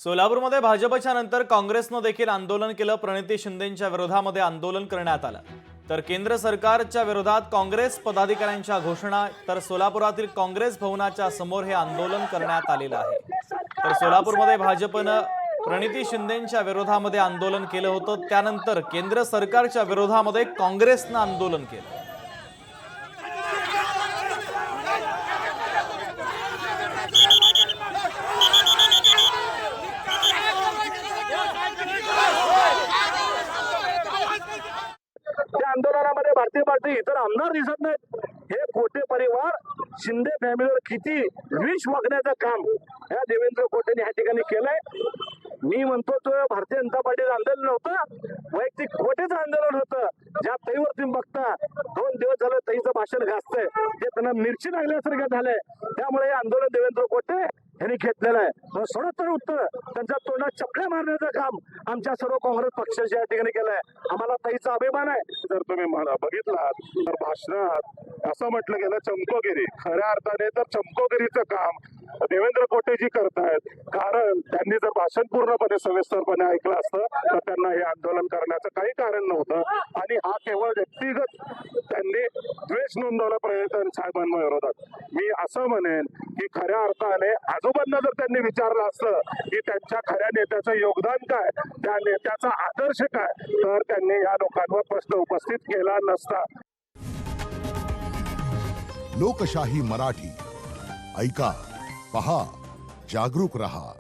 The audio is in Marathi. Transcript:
सोलापूरमध्ये भाजपच्या नंतर काँग्रेसनं देखील आंदोलन केलं। प्रणिती शिंदेंच्या विरोधामध्ये आंदोलन करण्यात आलं। तर केंद्र सरकारच्या विरोधात काँग्रेस पदाधिकाऱ्यांच्या घोषणा। तर सोलापुरातील काँग्रेस भवनाच्या समोर हे आंदोलन करण्यात आलेलं आहे। तर सोलापूरमध्ये भाजपनं प्रणिती शिंदेंच्या विरोधामध्ये आंदोलन केलं होतं, त्यानंतर केंद्र सरकारच्या विरोधामध्ये काँग्रेसनं आंदोलन केलं। आंदोलनामध्ये भारतीय पार्टी इतर आमदार दिसत नाहीत। हे कोटे परिवार शिंदे फॅमिलीवर किती विष वागण्याचं काम या देवेंद्र कोटेने या ठिकाणी केलंय। मी म्हणतो तो भारतीय जनता पार्टीचं आंदोलन नव्हतं, वैयक्तिक कोटेचं आंदोलन होतं। ज्या तईवर तुम्ही बघता 2 दिवस झालं तईचं भाषण घासतंय, ते त्यांना मिरची लागल्यासारखं झालंय। त्यामुळे हे आंदोलन देवेंद्र कोटे यांनी घेतलेलं आहे। सोडतर उत्तर त्यांच्या तोंडात चपल्या मारण्याचं काम आमच्या सर्व काँग्रेस पक्षाच्या या ठिकाणी केलंय। आम्हाला ताईचा अभिमान आहे। जर तुम्ही बघितलात तर भाषणात असं म्हटलं गेलं चमकोगिरी, खऱ्या अर्थाने तर चमकोगिरीचं काम देवेंद्र कोटेजी करतायत। कारण त्यांनी जर भाषण पूर्णपणे सविस्तरपणे ऐकलं असतं तर त्यांना हे आंदोलन करण्याचं काही कारण नव्हतं। आणि हा केवळ व्यक्तिगत त्यांनी द्वेष नोंदवला प्रणिती साहेबांविरोधात। मी असं म्हणेन की खऱ्या अर्थाने आजोबांना जर त्यांनी विचारलं असतं की त्यांच्या खऱ्या नेत्याचं योगदान काय, त्या नेत्याचा आदर्श काय, तर त्यांनी या लोकांवर प्रश्न उपस्थित केला नसता। लोकशाही मराठी ऐका, पहा, जागरूक रहा।